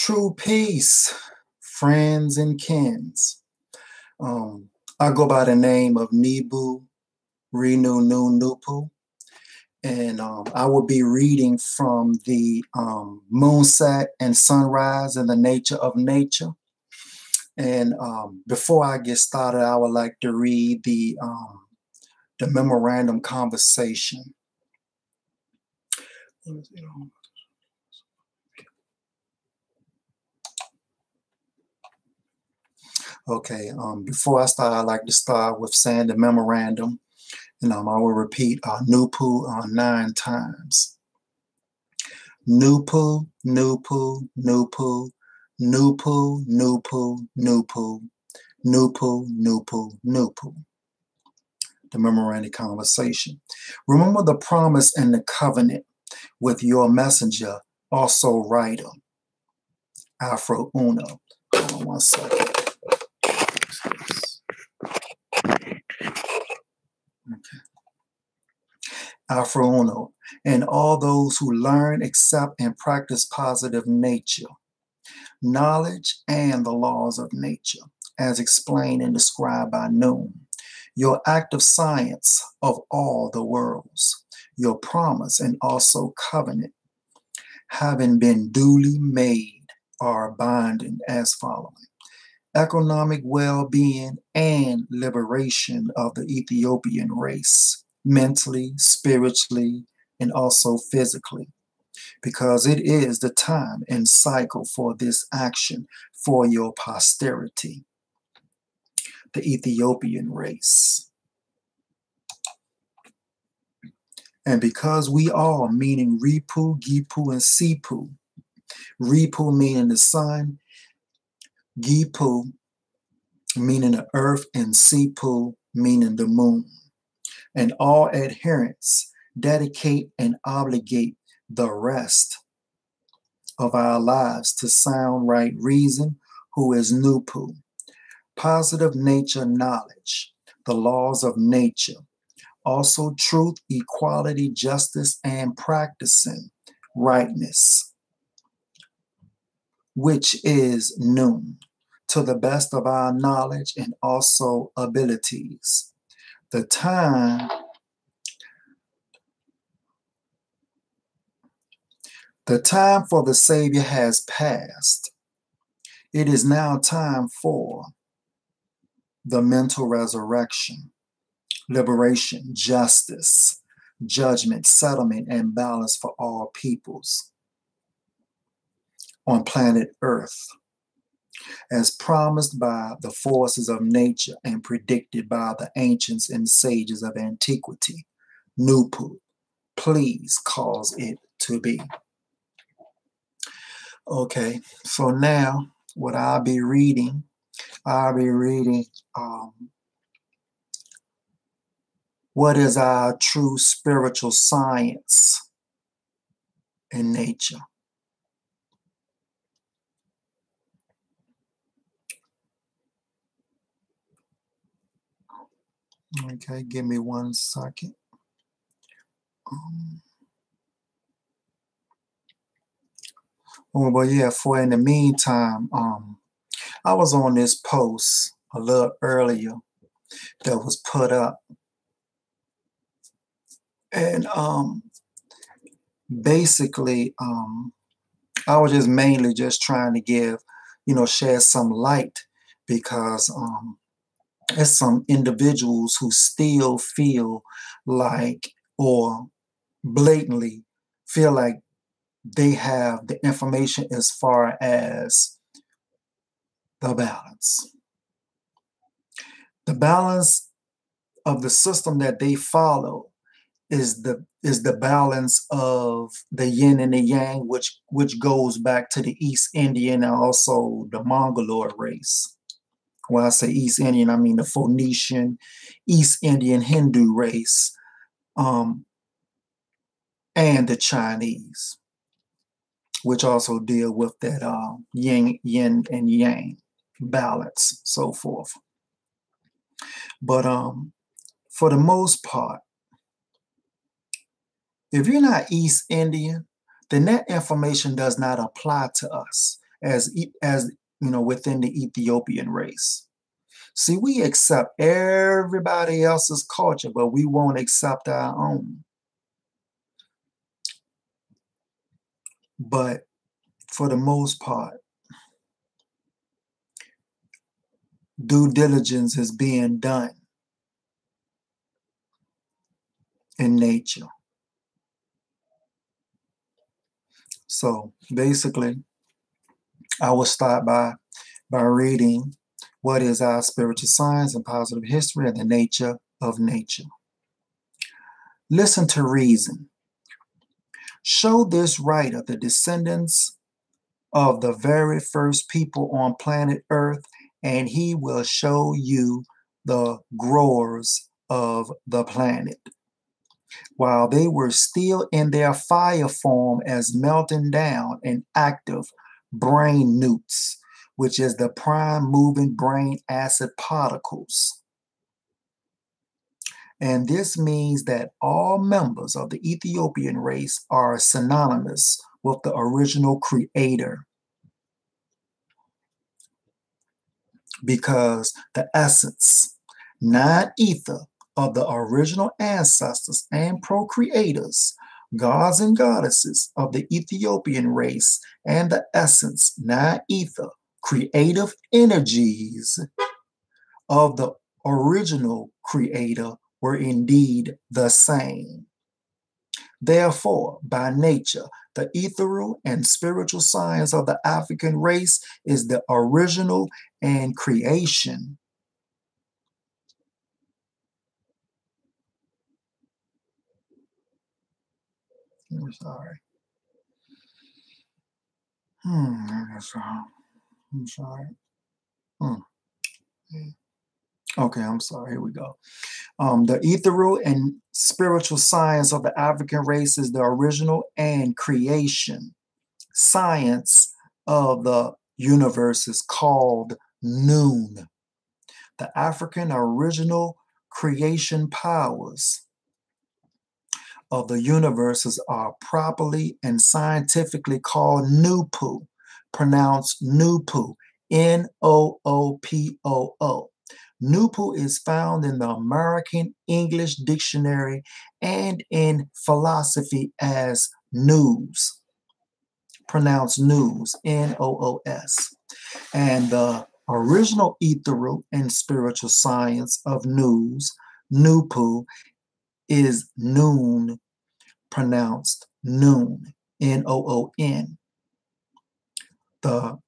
True peace, friends and kins. I go by the name of Nibu Renu Nupu, and I will be reading from the Moonset and Sunrise and the Nature of Nature. And before I get started, I would like to read the memorandum conversation. Okay, before I start, I'd like to start with saying the memorandum, and I will repeat Nupu 9 times. Nupu, Nupu, Nupu, Nupu, Nupu, Nupu, Nupu, Nupu, Nupu. The memorandum conversation. Remember the promise and the covenant with your messenger, also writer, Afroo Oonoo. Hold on one second. Okay. Afroo Oonoo, and all those who learn, accept, and practice positive nature, knowledge, and the laws of nature, as explained and described by Noon, your active science of all the worlds, your promise and also covenant, having been duly made, are binding as following. Economic well-being and liberation of the Ethiopian race, mentally, spiritually, and also physically, because it is the time and cycle for this action for your posterity, the Ethiopian race. And because we all, meaning Ripu, Gipu, and Sipu, Ripu meaning the sun, Gipu meaning the earth, and Sipu meaning the moon, and all adherents dedicate and obligate the rest of our lives to sound right reason, who is Nupu, positive nature knowledge, the laws of nature, also truth, equality, justice, and practicing rightness, which is Noon, to the best of our knowledge and also abilities. The time for the Savior has passed. It is now time for the mental resurrection, liberation, justice, judgment, settlement, and balance for all peoples on planet Earth, as promised by the forces of nature and predicted by the ancients and sages of antiquity. Nupu, please cause it to be. Okay, so now what I'll be reading what is our true spiritual science in nature. Okay, give me 1 second. But yeah, for in the meantime, I was on this post a little earlier that was put up, and basically, I was just mainly just trying to give, shed some light, because there's some individuals who still feel like, or blatantly feel like, they have the information as far as the balance. The balance of the system that they follow is the balance of the yin and the yang, which goes back to the East Indian and also the Mongoloid race. When I say East Indian, I mean the Phoenician, East Indian Hindu race, and the Chinese, which also deal with that yin and yang balance, so forth. But for the most part, if you're not East Indian, then that information does not apply to us. as within the Ethiopian race. See, we accept everybody else's culture, but we won't accept our own. But for the most part, due diligence is being done in nature. So basically, I will start by reading what is our spiritual science and positive history and the nature of nature. Listen to reason. Show this writer the descendants of the very first people on planet Earth, and he will show you the growers of the planet. While they were still in their fire form as melting down and active brain newts, which is the prime moving brain acid particles. And this means that all members of the Ethiopian race are synonymous with the original creator, because the essence, non-ether, of the original ancestors and procreators, gods and goddesses of the Ethiopian race, and the essence, non-ether, creative energies of the original creator were indeed the same. Therefore, by nature, the ethereal and spiritual science of the African race is the original and creation. I'm sorry. I'm sorry. Okay, I'm sorry. Here we go. The ethereal and spiritual science of the African race is the original and creation. Science of the universe is called Noon. The African original creation powers of the universes are properly and scientifically called Nupu, pronounced Nupu, N-O-O-P-O-O. Nupu is found in the American English Dictionary and in philosophy as news, pronounced news, N-O-O-S. And the original ethereal and spiritual science of news, Nupu, is noon, pronounced noon, N-O-O-N. The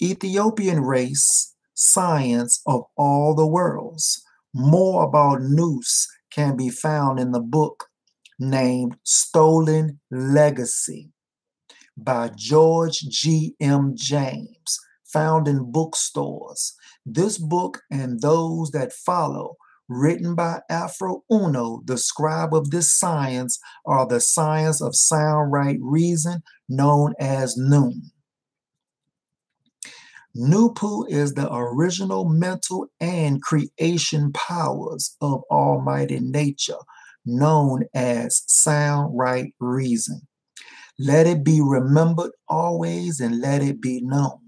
Ethiopian race science of all the worlds. More about Nous can be found in the book named Stolen Legacy by George G. M. James, found in bookstores. This book and those that follow, written by Afroo, Oonoo, the scribe of this science, are the science of sound right reason, known as Noon. Nupu is the original mental and creation powers of almighty nature, known as sound right reason. Let it be remembered always and let it be known.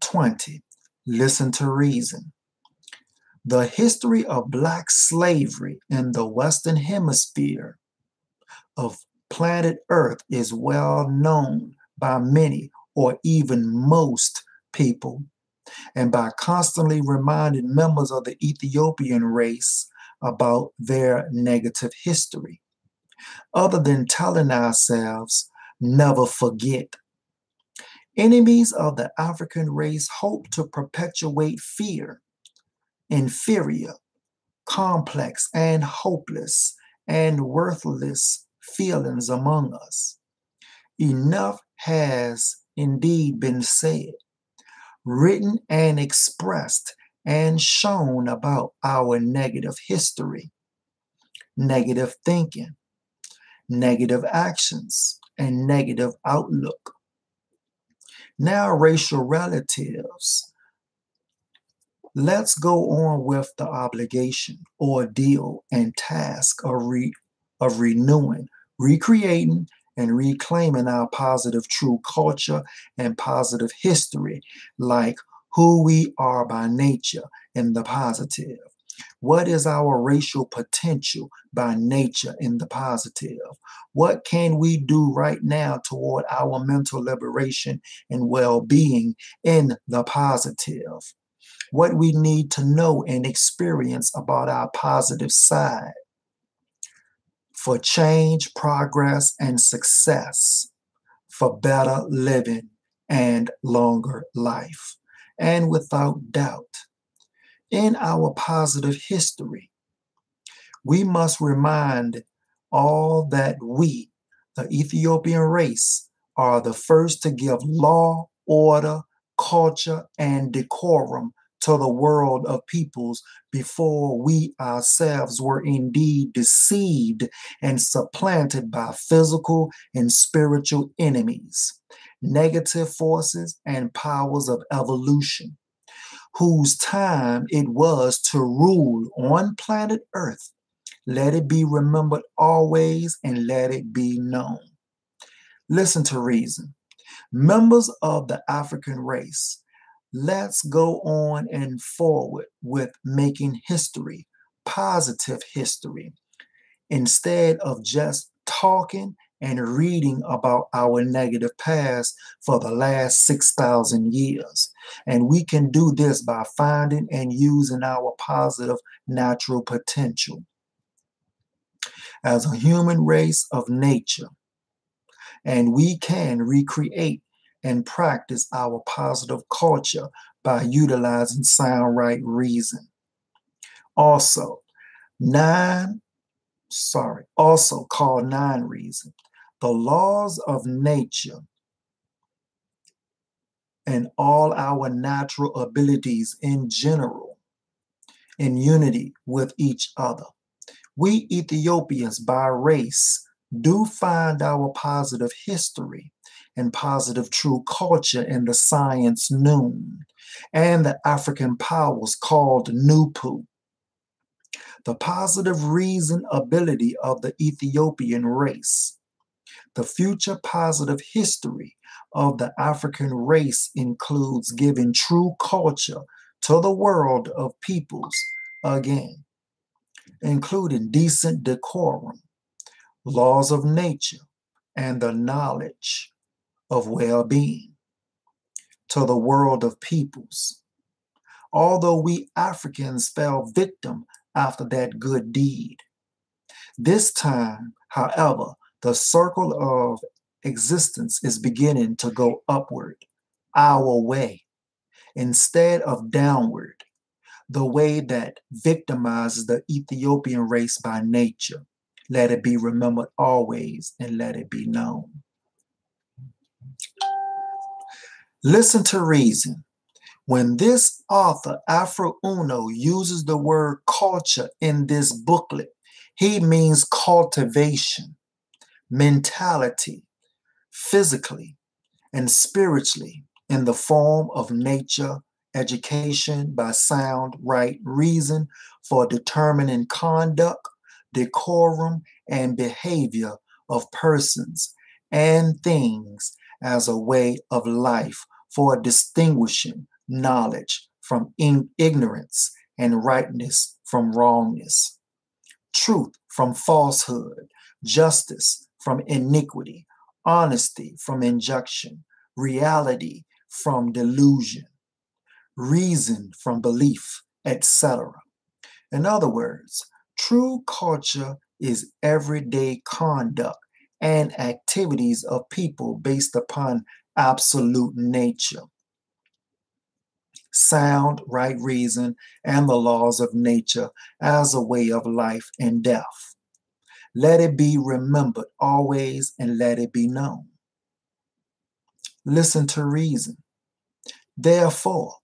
20. Listen to reason. The history of Black slavery in the Western Hemisphere of planet Earth is well known by many or even most people, and by constantly reminding members of the Ethiopian race about their negative history. Other than telling ourselves, never forget. Enemies of the African race hope to perpetuate fear, inferior, complex, and hopeless, and worthless feelings among us. Enough has indeed been said, written and expressed and shown about our negative history, negative thinking, negative actions, and negative outlook. Now, racial relatives, let's go on with the obligation, ordeal, and task of renewing, recreating, and reclaiming our positive true culture and positive history, like who we are by nature in the positive. What is our racial potential by nature in the positive? What can we do right now toward our mental liberation and well-being in the positive? What we need to know and experience about our positive side for change, progress, and success, for better living and longer life. And without doubt, in our positive history, we must remind all that we, the Ethiopian race, are the first to give law, order, culture, and decorum to the world of peoples before we ourselves were indeed deceived and supplanted by physical and spiritual enemies, negative forces, and powers of evolution, whose time it was to rule on planet Earth. Let it be remembered always and let it be known. Listen to reason. Members of the African race, let's go on and forward with making history, positive history, instead of just talking and reading about our negative past for the last 6,000 years. And we can do this by finding and using our positive natural potential. As a human race of nature, and we can recreate and practice our positive culture by utilizing sound right reason. Also called nine reason. The laws of nature and all our natural abilities in general, in unity with each other. We Ethiopians by race do find our positive history and positive true culture in the science noon and the African powers called Nupu. The positive reason ability of the Ethiopian race. The future positive history of the African race includes giving true culture to the world of peoples again, including decent decorum, laws of nature, and the knowledge of well-being to the world of peoples. Although we Africans fell victim after that good deed, this time, however, the circle of existence is beginning to go upward, our way, instead of downward, the way that victimizes the Ethiopian race by nature. Let it be remembered always and let it be known. Listen to reason. When this author, Afroo, uses the word culture in this booklet, he means cultivation, mentality, physically, and spiritually in the form of nature, education by sound right reason for determining conduct, decorum, and behavior of persons and things as a way of life for distinguishing knowledge from ignorance and rightness from wrongness, truth from falsehood, justice from iniquity, honesty from injunction, reality from delusion, reason from belief, etc. In other words, true culture is everyday conduct and activities of people based upon absolute nature, sound, right reason, and the laws of nature as a way of life and death. Let it be remembered always and let it be known. Listen to reason. Therefore,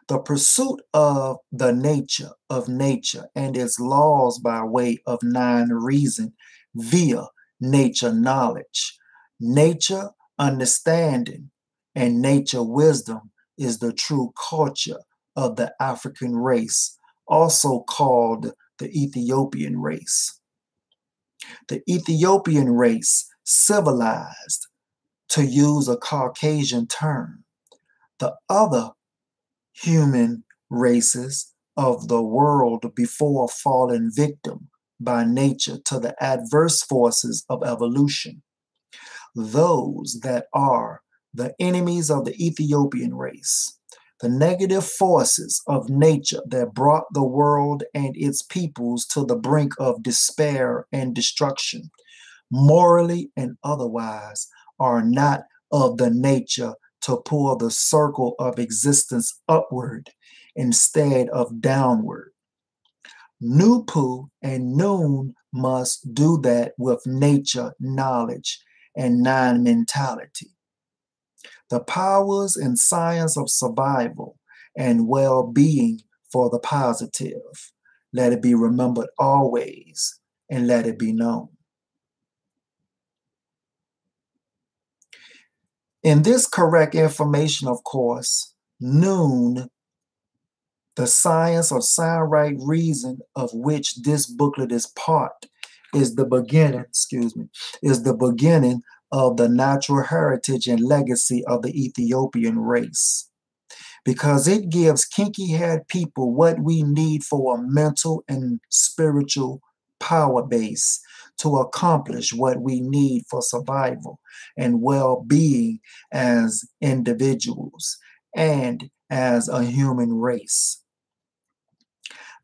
the pursuit of the nature of nature and its laws by way of nine reason via nature knowledge, nature understanding, and nature wisdom is the true culture of the African race, also called the Ethiopian race. The Ethiopian race civilized, to use a Caucasian term. The other human races of the world before falling victim by nature to the adverse forces of evolution. Those that are the enemies of the Ethiopian race, the negative forces of nature that brought the world and its peoples to the brink of despair and destruction, morally and otherwise, are not of the nature to pull the circle of existence upward instead of downward. Nupu and Noon must do that with nature, knowledge, and non-mentality. The powers and science of survival and well-being for the positive. Let it be remembered always, and let it be known. In this correct information, of course, Noon, the science of sound right reason of which this booklet is part, is the beginning, is the beginning of the natural heritage and legacy of the Ethiopian race. Because it gives kinky-haired people what we need for a mental and spiritual power base to accomplish what we need for survival and well-being as individuals and as a human race.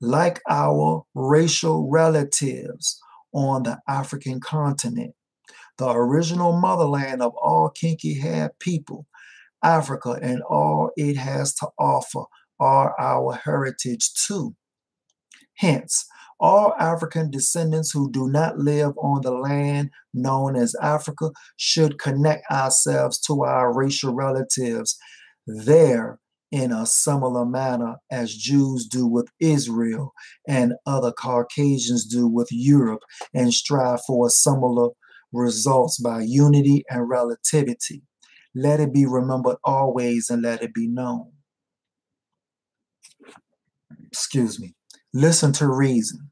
Like our racial relatives on the African continent, the original motherland of all kinky-haired people, Africa and all it has to offer are our heritage too. Hence, all African descendants who do not live on the land known as Africa should connect ourselves to our racial relatives there in a similar manner as Jews do with Israel and other Caucasians do with Europe, and strive for similar results by unity and relativity. Let it be remembered always, and let it be known. Listen to reason.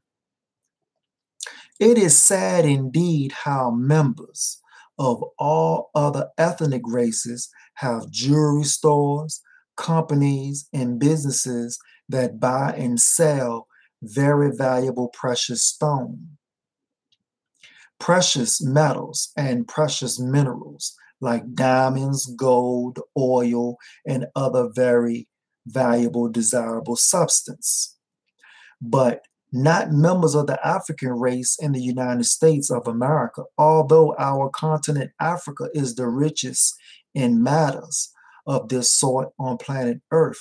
It is sad indeed how members of all other ethnic races have jewelry stores, companies, and businesses that buy and sell very valuable precious stone, precious metals, and precious minerals like diamonds, gold, oil, and other very valuable, desirable substance. But not members of the African race in the United States of America, although our continent, Africa, is the richest in matters of this sort on planet Earth.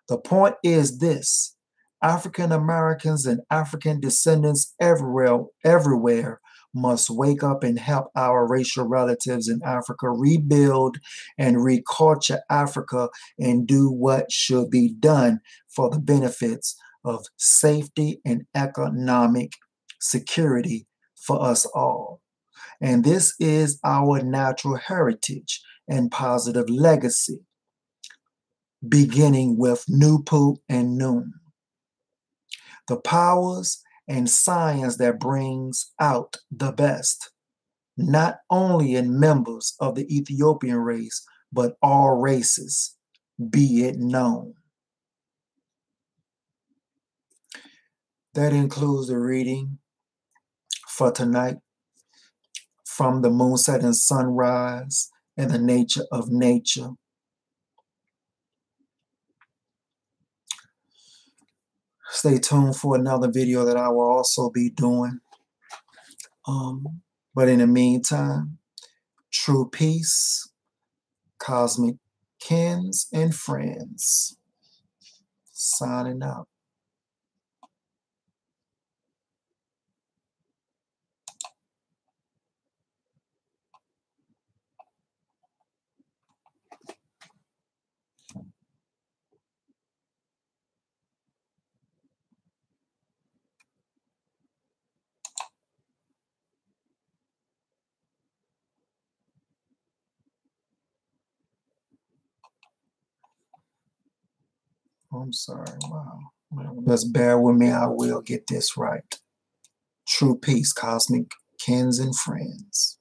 The point is this: African Americans and African descendants everywhere must wake up and help our racial relatives in Africa rebuild and reculture Africa and do what should be done for the benefits of safety and economic security for us all. And this is our natural heritage and positive legacy, beginning with Nupu and Noon. The powers and science that brings out the best, not only in members of the Ethiopian race, but all races, be it known. That includes the reading for tonight from the Moonset and Sunrise and the Nature of Nature. Stay tuned for another video that I will also be doing. But in the meantime, true peace, cosmic kins and friends. Signing out. I'm sorry, wow. Just bear with me, I will get this right. True peace, cosmic kins and friends.